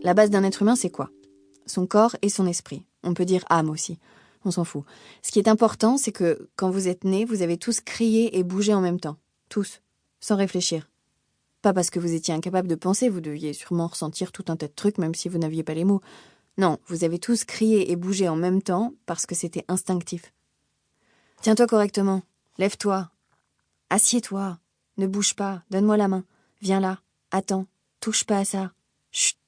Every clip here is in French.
La base d'un être humain, c'est quoi ? Son corps et son esprit. On peut dire âme aussi. On s'en fout. Ce qui est important, c'est que quand vous êtes nés, vous avez tous crié et bougé en même temps. Tous. Sans réfléchir. Pas parce que vous étiez incapable de penser, vous deviez sûrement ressentir tout un tas de trucs, même si vous n'aviez pas les mots. Non, vous avez tous crié et bougé en même temps parce que c'était instinctif. Tiens-toi correctement. Lève-toi. Assieds-toi. Ne bouge pas. Donne-moi la main. Viens là. Attends. Touche pas à ça. Chut.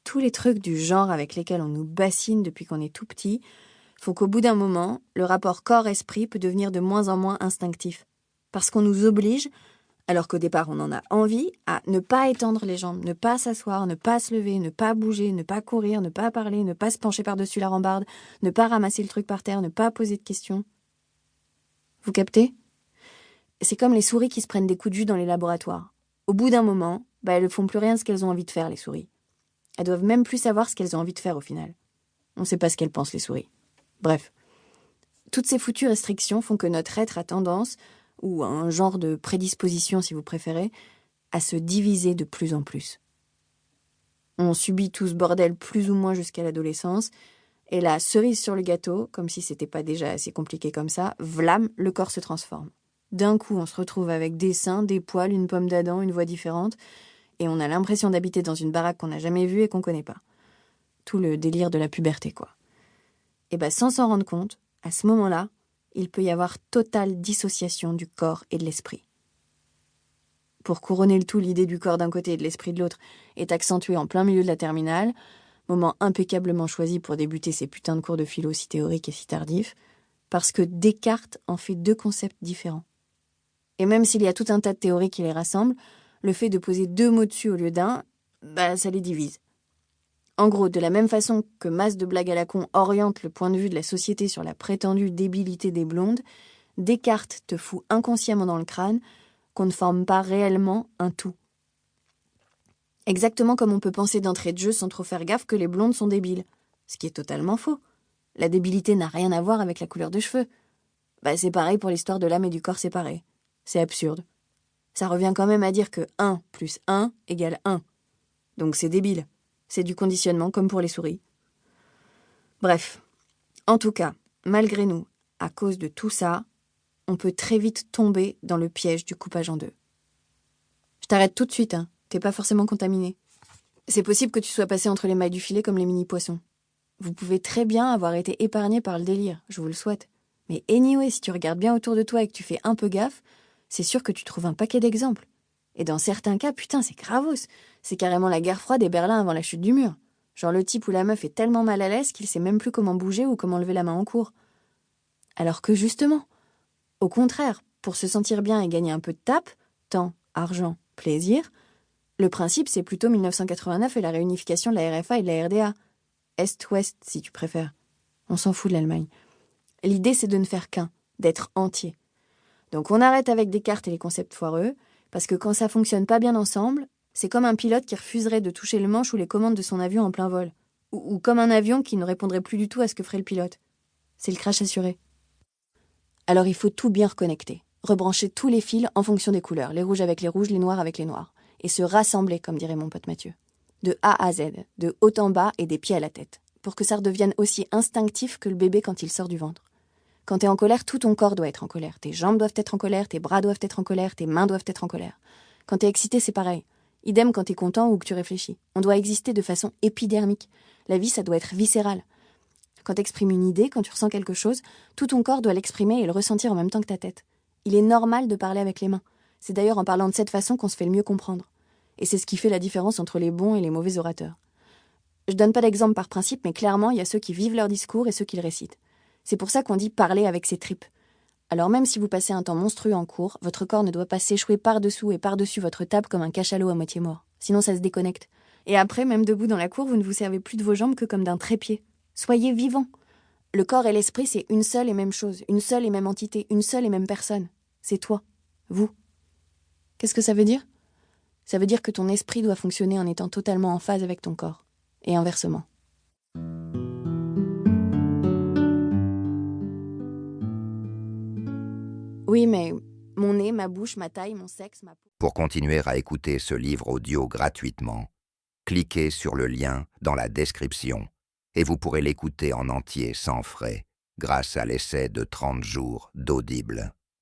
Tous les trucs du genre avec lesquels on nous bassine depuis qu'on est tout petit font qu'au bout d'un moment, le rapport corps-esprit peut devenir de moins en moins instinctif. Parce qu'on nous oblige, alors qu'au départ on en a envie, à ne pas étendre les jambes, ne pas s'asseoir, ne pas se lever, ne pas bouger, ne pas courir, ne pas parler, ne pas se pencher par-dessus la rambarde, ne pas ramasser le truc par terre, ne pas poser de questions. Vous captez ? C'est comme les souris qui se prennent des coups de jus dans les laboratoires. Au bout d'un moment, elles ne font plus rien de ce qu'elles ont envie de faire, les souris. Elles doivent même plus savoir ce qu'elles ont envie de faire au final. On ne sait pas ce qu'elles pensent, les souris. Bref. Toutes ces foutues restrictions font que notre être a tendance, ou un genre de prédisposition si vous préférez, à se diviser de plus en plus. On subit tout ce bordel plus ou moins jusqu'à l'adolescence, et la cerise sur le gâteau, comme si c'était pas déjà assez compliqué comme ça, vlam, le corps se transforme. D'un coup, on se retrouve avec des seins, des poils, une pomme d'Adam, une voix différente, et on a l'impression d'habiter dans une baraque qu'on n'a jamais vue et qu'on connaît pas. Tout le délire de la puberté, quoi. Et sans s'en rendre compte, à ce moment-là, il peut y avoir totale dissociation du corps et de l'esprit. Pour couronner le tout, l'idée du corps d'un côté et de l'esprit de l'autre est accentuée en plein milieu de la terminale, moment impeccablement choisi pour débuter ces putains de cours de philo si théoriques et si tardifs, parce que Descartes en fait deux concepts différents. Et même s'il y a tout un tas de théories qui les rassemblent, le fait de poser deux mots dessus au lieu d'un, ça les divise. En gros, de la même façon que masse de blagues à la con oriente le point de vue de la société sur la prétendue débilité des blondes, Descartes te fout inconsciemment dans le crâne qu'on ne forme pas réellement un tout. Exactement comme on peut penser d'entrée de jeu sans trop faire gaffe que les blondes sont débiles. Ce qui est totalement faux. La débilité n'a rien à voir avec la couleur de cheveux. C'est pareil pour l'histoire de l'âme et du corps séparés. C'est absurde. Ça revient quand même à dire que 1 plus 1 égale 1. Donc c'est débile. C'est du conditionnement comme pour les souris. Bref. En tout cas, malgré nous, à cause de tout ça, on peut très vite tomber dans le piège du coupage en deux. Je t'arrête tout de suite, hein. T'es pas forcément contaminé. C'est possible que tu sois passé entre les mailles du filet comme les mini-poissons. Vous pouvez très bien avoir été épargné par le délire, je vous le souhaite. Mais anyway, si tu regardes bien autour de toi et que tu fais un peu gaffe, c'est sûr que tu trouves un paquet d'exemples. Et dans certains cas, putain, c'est gravos. C'est carrément la guerre froide et Berlin avant la chute du mur. Genre le type ou la meuf est tellement mal à l'aise qu'il sait même plus comment bouger ou comment lever la main en cours. Alors que justement, au contraire, pour se sentir bien et gagner un peu de tape, temps, argent, plaisir, le principe c'est plutôt 1989 et la réunification de la RFA et de la RDA. Est-Ouest, si tu préfères. On s'en fout de l'Allemagne. L'idée c'est de ne faire qu'un, d'être entier. Donc on arrête avec Descartes et les concepts foireux, parce que quand ça fonctionne pas bien ensemble, c'est comme un pilote qui refuserait de toucher le manche ou les commandes de son avion en plein vol. Ou comme un avion qui ne répondrait plus du tout à ce que ferait le pilote. C'est le crash assuré. Alors il faut tout bien reconnecter. Rebrancher tous les fils en fonction des couleurs. Les rouges avec les rouges, les noirs avec les noirs. Et se rassembler, comme dirait mon pote Mathieu. De A à Z, de haut en bas et des pieds à la tête. Pour que ça redevienne aussi instinctif que le bébé quand il sort du ventre. Quand t'es en colère, tout ton corps doit être en colère. Tes jambes doivent être en colère, tes bras doivent être en colère, tes mains doivent être en colère. Quand t'es excité, c'est pareil. Idem quand t'es content ou que tu réfléchis. On doit exister de façon épidermique. La vie, ça doit être viscéral. Quand t'exprimes une idée, quand tu ressens quelque chose, tout ton corps doit l'exprimer et le ressentir en même temps que ta tête. Il est normal de parler avec les mains. C'est d'ailleurs en parlant de cette façon qu'on se fait le mieux comprendre. Et c'est ce qui fait la différence entre les bons et les mauvais orateurs. Je donne pas d'exemple par principe, mais clairement, il y a ceux qui vivent leur discours et ceux qui le récitent. C'est pour ça qu'on dit parler avec ses tripes. Alors même si vous passez un temps monstrueux en cours, votre corps ne doit pas s'échouer par-dessous et par-dessus votre table comme un cachalot à moitié mort. Sinon ça se déconnecte. Et après, même debout dans la cour, vous ne vous servez plus de vos jambes que comme d'un trépied. Soyez vivant. Le corps et l'esprit, c'est une seule et même chose, une seule et même entité, une seule et même personne. C'est toi. Vous. Qu'est-ce que ça veut dire ? Ça veut dire que ton esprit doit fonctionner en étant totalement en phase avec ton corps. Et inversement. Oui, mais mon nez, ma bouche, ma taille, mon sexe, ma peau... Pour continuer à écouter ce livre audio gratuitement, cliquez sur le lien dans la description et vous pourrez l'écouter en entier sans frais grâce à l'essai de 30 jours d'Audible.